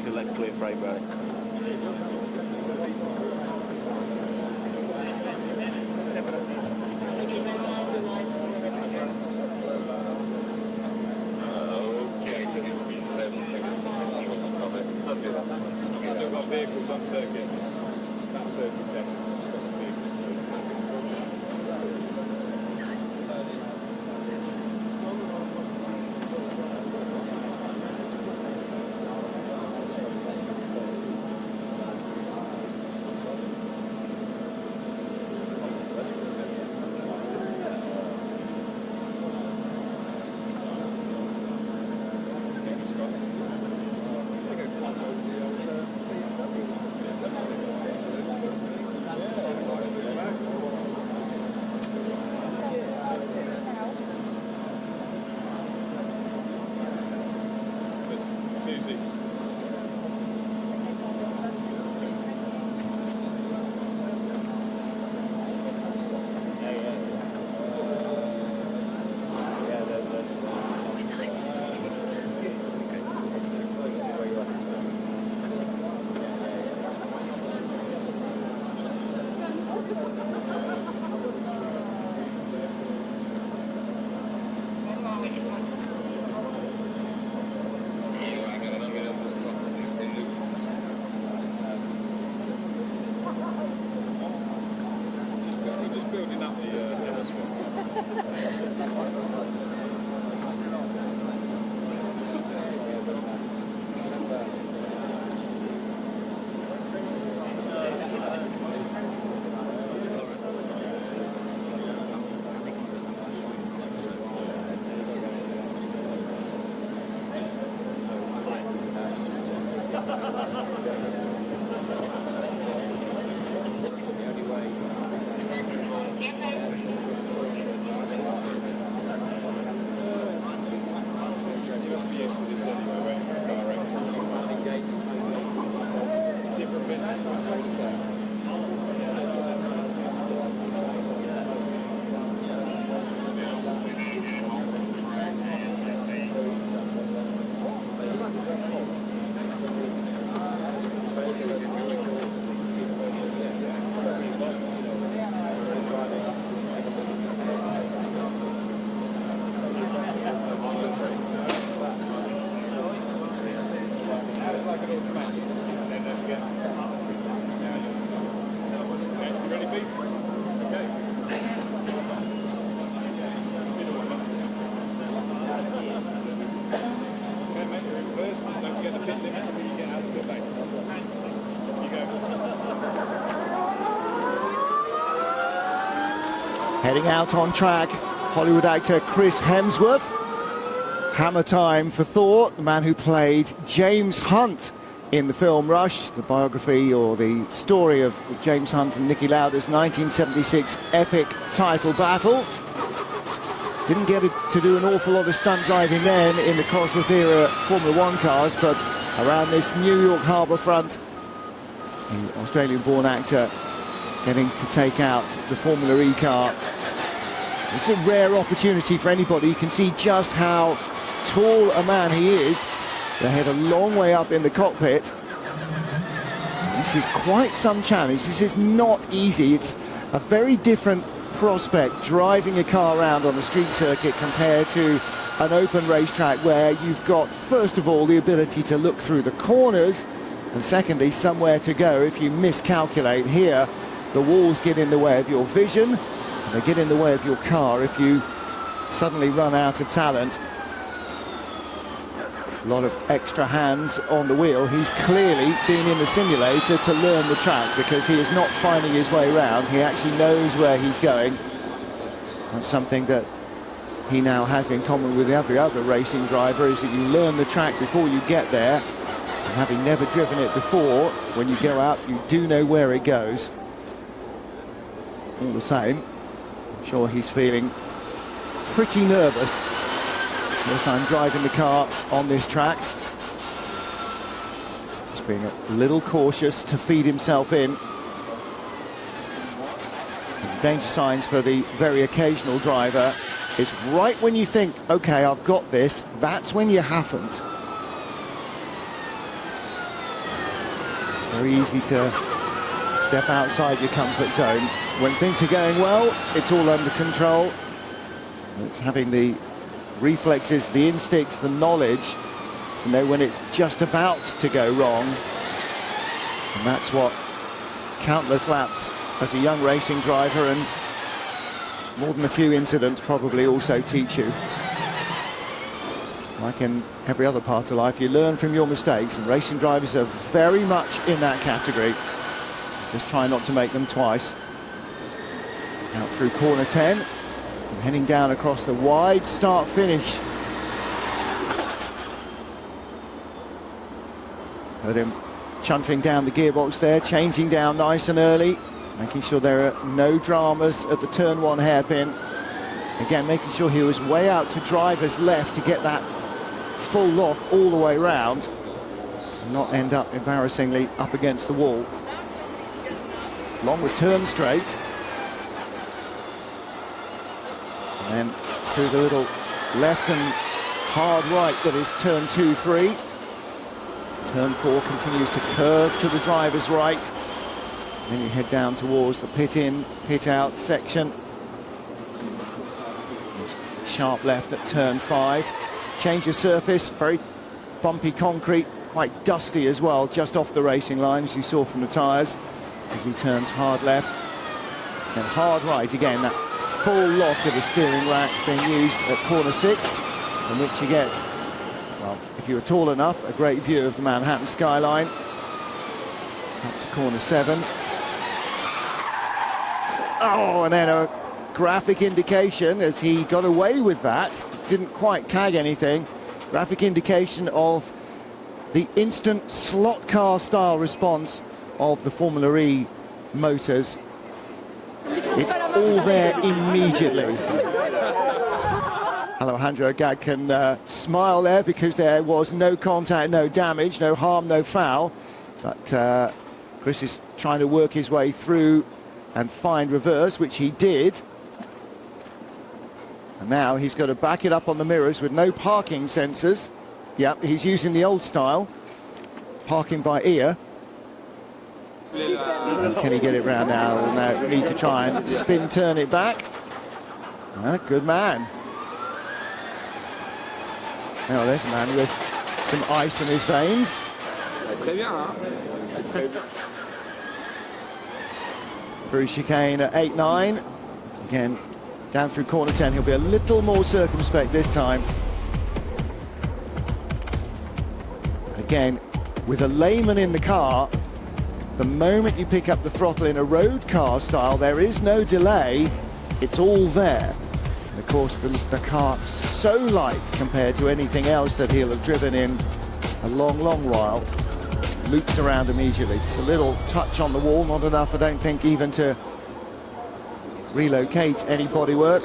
Left clear frame right. I've got vehicles on circuit, about 30 seconds. Heading out on track, Hollywood actor Chris Hemsworth. Hammer time for Thor, the man who played James Hunt in the film Rush, the biography or the story of James Hunt and Niki Lauda's 1976 epic title battle. Didn't get to do an awful lot of stunt driving then in the Cosworth era Formula 1 cars, but around this New York harbour front, the Australian-born actor getting to take out the Formula E car. It's a rare opportunity for anybody. You can see just how tall a man he is. They head a long way up in the cockpit. This is quite some challenge. This is not easy. It's a very different prospect driving a car around on a street circuit compared to an open racetrack where you've got, first of all, the ability to look through the corners, and secondly, somewhere to go if you miscalculate. Here, the walls get in the way of your vision, and they get in the way of your car if you suddenly run out of talent. A lot of extra hands on the wheel. He's clearly been in the simulator to learn the track, because he is not finding his way around. He actually knows where he's going. That's something that he now has in common with every other racing driver, is that you learn the track before you get there. And having never driven it before, when you go out, you do know where it goes. All the same, I'm sure he's feeling pretty nervous. First time driving the car on this track. Just being a little cautious to feed himself in. And danger signs for the very occasional driver is right when you think, okay, I've got this, that's when you haven't. Very easy to step outside your comfort zone. When things are going well, it's all under control. It's having the reflexes, the instincts, the knowledge to know when it's just about to go wrong. And that's what countless laps as a young racing driver and more than a few incidents probably also teach you. Like in every other part of life, you learn from your mistakes, and racing drivers are very much in that category. Just try not to make them twice. Out through corner 10, and heading down across the wide start-finish. Heard him chuntering down the gearbox there, changing down nice and early, making sure there are no dramas at the turn 1 hairpin. Again, making sure he was way out to driver's left to get that full lock all the way round and not end up embarrassingly up against the wall. Long return straight. And then through the little left and hard right that is turn 2-3. Turn 4 continues to curve to the driver's right. Then you head down towards the pit-in, pit-out section. Sharp left at turn 5. Change of surface, very bumpy concrete, quite dusty as well, just off the racing line, as you saw from the tyres, as he turns hard left. And hard right again, that full lock of the steering rack being used at corner 6, in which you get, well, if you were tall enough, a great view of the Manhattan skyline. Up to corner 7. Oh, and then a graphic indication as he got away with that. Didn't quite tag anything. Graphic indication of the instant slot car style response of the Formula E motors. It's all there immediately. Alejandro Agag can smile there because there was no contact, no damage, no harm, no foul. But Chris is trying to work his way through and find reverse, which he did. And now he's got to back it up on the mirrors with no parking sensors. Yep, he's using the old style, parking by ear. And can he get it round now? And now need to try and spin, turn it back. Good man. Now there's a man with some ice in his veins. Through chicane at 8-9. Again, down through corner 10. He'll be a little more circumspect this time. Again, with a layman in the car, the moment you pick up the throttle in a road car style, there is no delay. It's all there. And of course, the car's so light compared to anything else that he'll have driven in a long, long while. Loops around immediately. Just a little touch on the wall, not enough, I don't think, even to relocate any bodywork.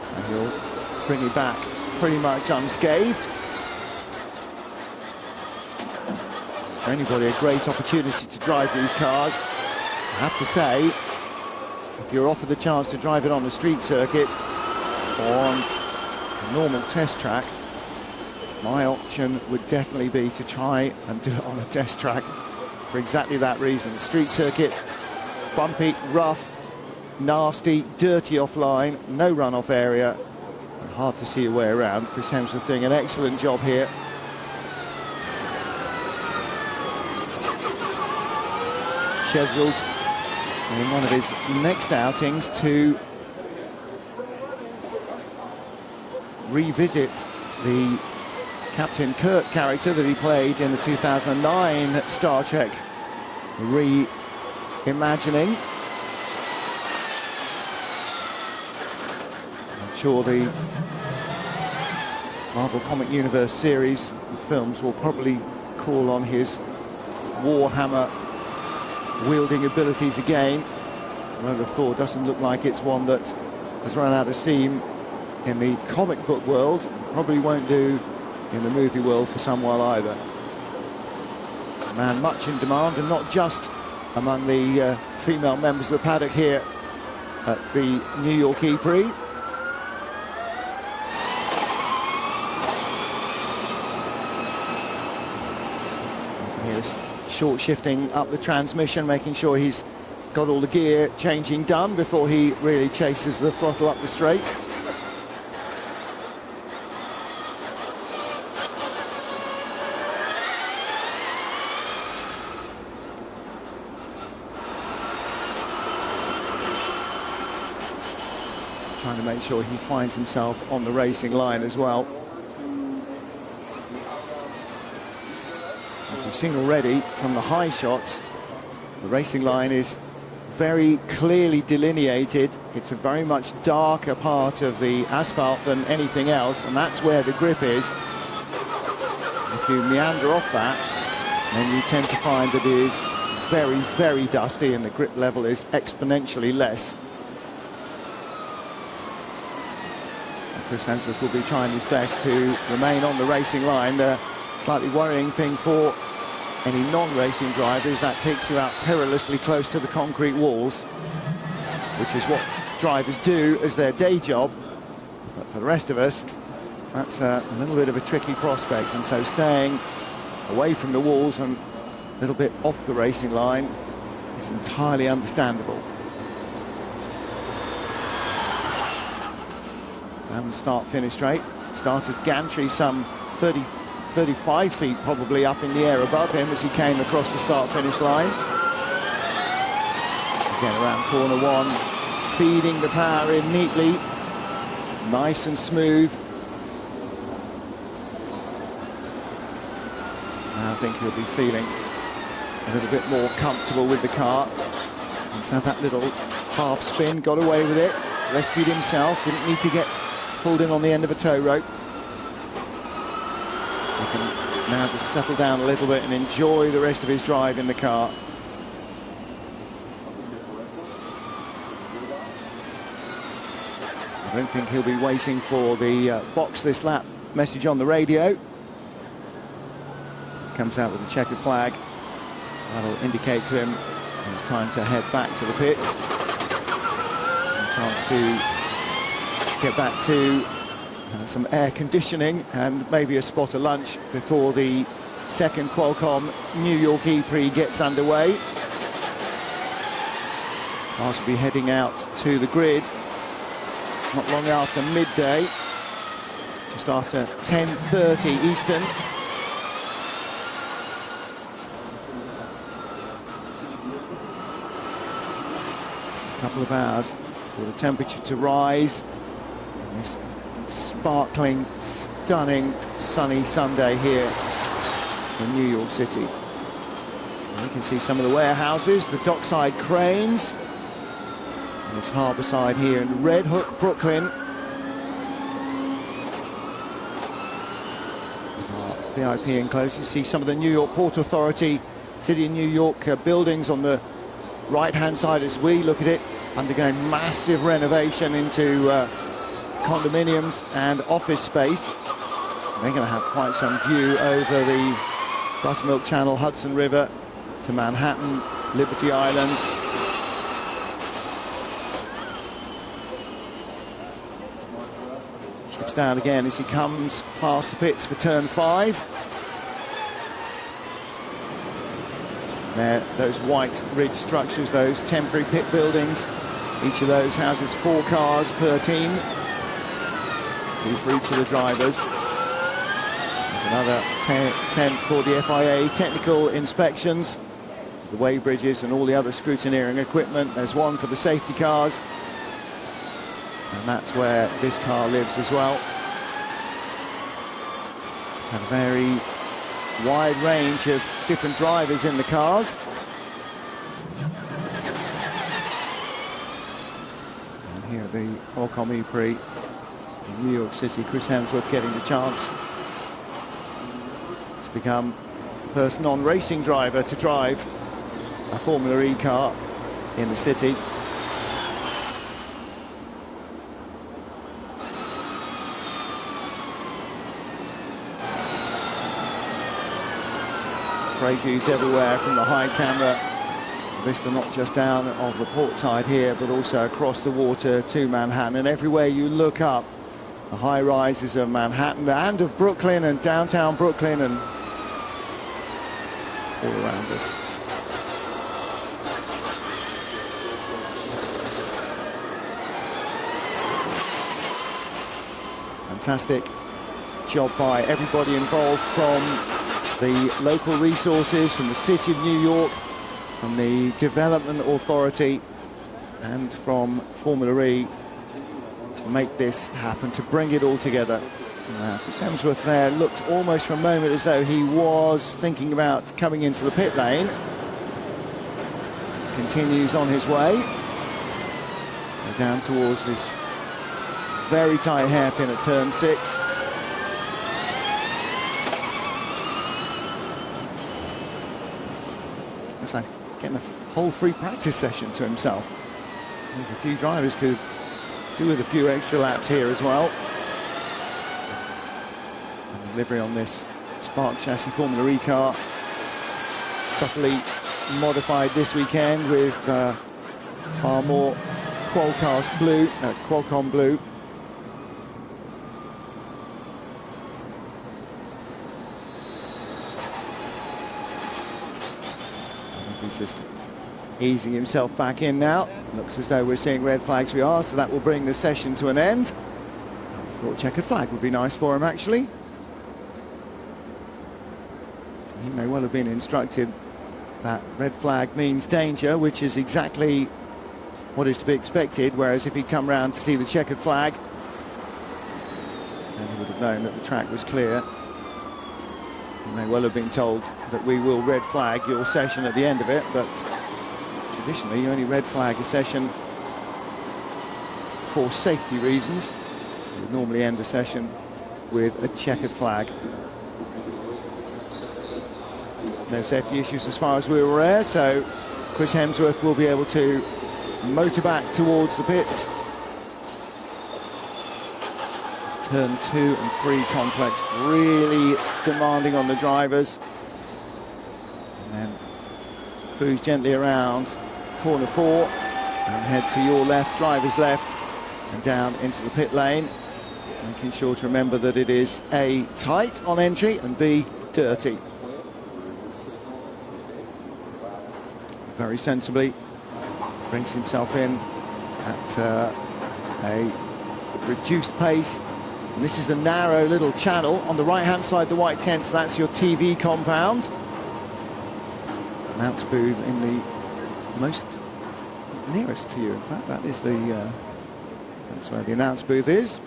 So he'll bring it back pretty much unscathed. For anybody, a great opportunity to drive these cars. I have to say, if you're offered the chance to drive it on a street circuit or on a normal test track, my option would definitely be to try and do it on a test track for exactly that reason. Street circuit, bumpy, rough, nasty, dirty offline, no runoff area, and hard to see your way around. Chris Hemsworth doing an excellent job here. Scheduled in one of his next outings to revisit the Captain Kirk character that he played in the 2009 Star Trek reimagining. I'm sure the Marvel Comic Universe series and films will probably call on his Warhammer wielding abilities again. Road of Thor doesn't look like it's one that has run out of steam in the comic book world. Probably won't do in the movie world for some while either. A man much in demand, and not just among the female members of the paddock here at the New York ePrix. Here's short shifting up the transmission, making sure he's got all the gear changing done before he really chases the throttle up the straight. Trying to make sure he finds himself on the racing line as well. As we've seen already from the high shots, the racing line is very clearly delineated. It's a very much darker part of the asphalt than anything else, and that's where the grip is. If you meander off that, then you tend to find that it is very, very dusty, and the grip level is exponentially less. And Chris Hemsworth will be trying his best to remain on the racing line. The slightly worrying thing for any non-racing drivers, that takes you out perilously close to the concrete walls, which is what drivers do as their day job. But for the rest of us, that's a little bit of a tricky prospect, and so staying away from the walls and a little bit off the racing line is entirely understandable. And the start-finish straight. Started gantry some 35 feet probably up in the air above him as he came across the start-finish line. Again around corner one, feeding the power in neatly, nice and smooth. Now I think he'll be feeling a little bit more comfortable with the car. He's had that little half spin, got away with it, rescued himself, didn't need to get pulled in on the end of a tow rope. He can now just settle down a little bit and enjoy the rest of his drive in the car. I don't think he'll be waiting for the box this lap message on the radio. Comes out with a checkered flag. That'll indicate to him it's time to head back to the pits. A chance to get back to some air conditioning and maybe a spot of lunch before the second Qualcomm New York ePrix gets underway. Cars will be heading out to the grid not long after midday, just after 10:30 Eastern. A couple of hours for the temperature to rise. And this sparkling, stunning, sunny Sunday here in New York City. And you can see some of the warehouses, the dockside cranes. And it's harbour side here in Red Hook, Brooklyn. VIP enclosed. You see some of the New York Port Authority, City of New York buildings on the right-hand side as we look at it, undergoing massive renovation into condominiums and office space. They're going to have quite some view over the Buttermilk Channel, Hudson River to Manhattan, Liberty Island. Trips down again as he comes past the pits for turn 5. There, those white ridge structures, those temporary pit buildings. Each of those houses 4 cars per team. 2 for each of the drivers. There's another tent for the FIA technical inspections, the weigh bridges and all the other scrutineering equipment. There's one for the safety cars, and that's where this car lives as well. A very wide range of different drivers in the cars. And here the Qualcomm ePrix in New York City. Chris Hemsworth getting the chance to become the first non-racing driver to drive a Formula E car in the city. Great views everywhere from the high camera. Vista not just down of the port side here, but also across the water to Manhattan. And everywhere you look up, the high rises of Manhattan and of Brooklyn and downtown Brooklyn and all around us. Fantastic job by everybody involved, from the local resources, from the City of New York, from the Development Authority, and from Formula E, to make this happen, to bring it all together. Chris Hemsworth there looked almost for a moment as though he was thinking about coming into the pit lane. Continues on his way down towards this very tight hairpin at turn 6. It's like getting a whole free practice session to himself. A few drivers could do with a few extra laps here as well. And delivery on this Spark chassis Formula E car, subtly modified this weekend with far more Qualcomm blue. He's just easing himself back in now. Looks as though we're seeing red flags. We are, so that will bring the session to an end. Thought checkered flag would be nice for him, actually. So he may well have been instructed that red flag means danger, which is exactly what is to be expected, whereas if he'd come round to see the checkered flag, then he would have known that the track was clear. He may well have been told that we will red flag your session at the end of it, but traditionally you only red flag a session for safety reasons. You would normally end a session with a checkered flag. No safety issues as far as we were aware, so Chris Hemsworth will be able to motor back towards the pits. Turn 2 and 3 complex, really demanding on the drivers. And then cruise gently around corner 4 and head to your left, driver's left, and down into the pit lane. Making sure to remember that it is A, tight on entry, and B, dirty. Very sensibly brings himself in at a reduced pace. And this is the narrow little channel on the right-hand side, the white tent, so that's your TV compound. Announce booth in the most nearest to you. In fact, that is that's where the announce booth is.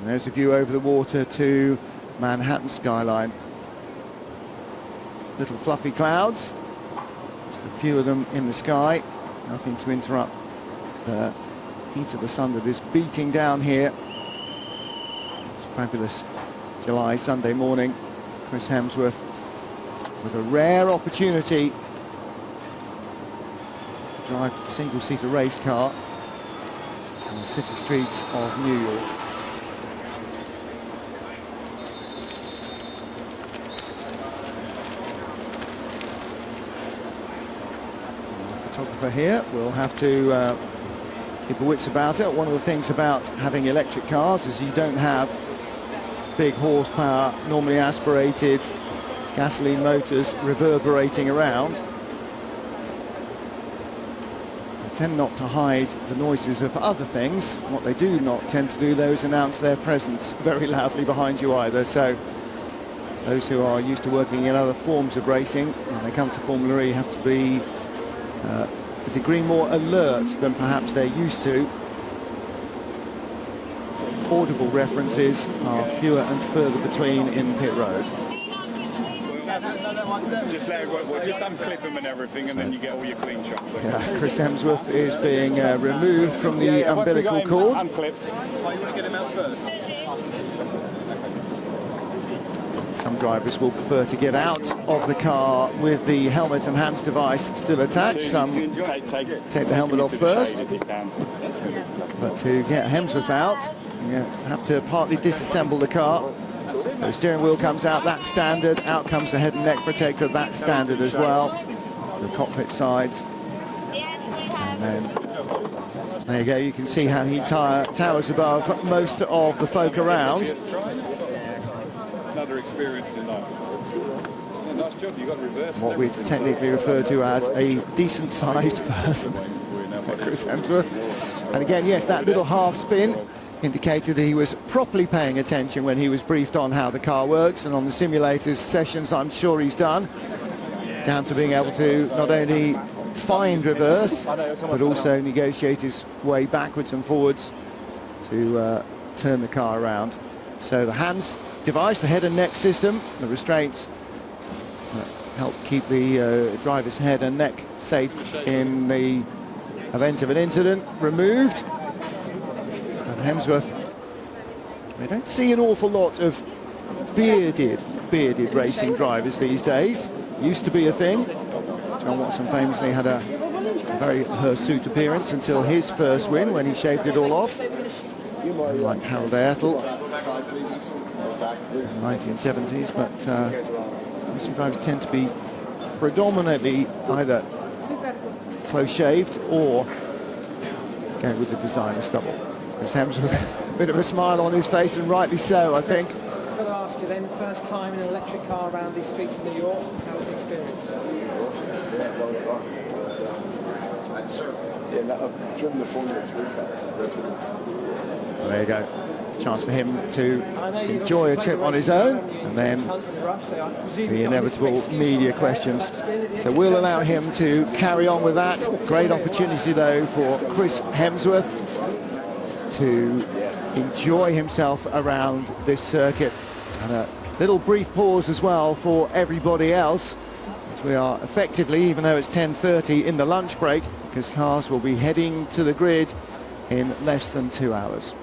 And there's a view over the water to Manhattan skyline. Little fluffy clouds, just a few of them in the sky. Nothing to interrupt the heat of the sun that is beating down here. Fabulous July Sunday morning. Chris Hemsworth with a rare opportunity to drive a single-seater race car on the city streets of New York. The photographer here will have to keep her wits about it. One of the things about having electric cars is you don't have big horsepower, normally aspirated gasoline motors reverberating around. They tend not to hide the noises of other things. What they do not tend to do, though, is announce their presence very loudly behind you either. So those who are used to working in other forms of racing, when they come to Formula E, have to be a degree more alert than perhaps they're used to. Audible references are fewer and further between in pit road. Just let it work. We'll just unclip them and everything, and then you get all your clean shots. Yeah, Chris Hemsworth is being removed from the umbilical cord. Unclip. Oh, you want to get him out first? Some drivers will prefer to get out of the car with the helmet and hands device still attached. Some take the helmet off first. But to get Hemsworth out, you have to partly disassemble the car. So the steering wheel comes out, that's standard. Out comes the head and neck protector, that's standard as well. The cockpit sides. And then, there you go, you can see how he towers above most of the folk around. Another experience in life. Yeah, nice job, you got to reverse what we'd technically refer to as a decent-sized person, Chris Hemsworth. And again, yes, that little half spin indicated that he was properly paying attention when he was briefed on how the car works, and on the simulators sessions I'm sure he's done, down to being able to not only find reverse, but also negotiate his way backwards and forwards to turn the car around. So the hands device, the head and neck system, the restraints help keep the driver's head and neck safe in the event of an incident, removed. And Hemsworth, we don't see an awful lot of bearded racing drivers these days. Used to be a thing. John Watson famously had a very hirsute appearance until his first win, when he shaved it all off. Like Harold Ertel in the 1970s, but racing drivers tend to be predominantly either close-shaved or going with the designer stubble. Chris Hemsworth, a bit of a smile on his face, and rightly so, I think. I've got to ask you then, first time in an electric car around these streets of New York, how was the experience? Yeah, I've driven the Formula 3 car. There you go. Chance for him to enjoy a trip on his own, and then the inevitable media questions. So we'll allow him to carry on with that. Great opportunity, though, for Chris Hemsworth to enjoy himself around this circuit. And a little brief pause as well for everybody else, as we are effectively, even though it's 10:30, in the lunch break, because cars will be heading to the grid in less than 2 hours.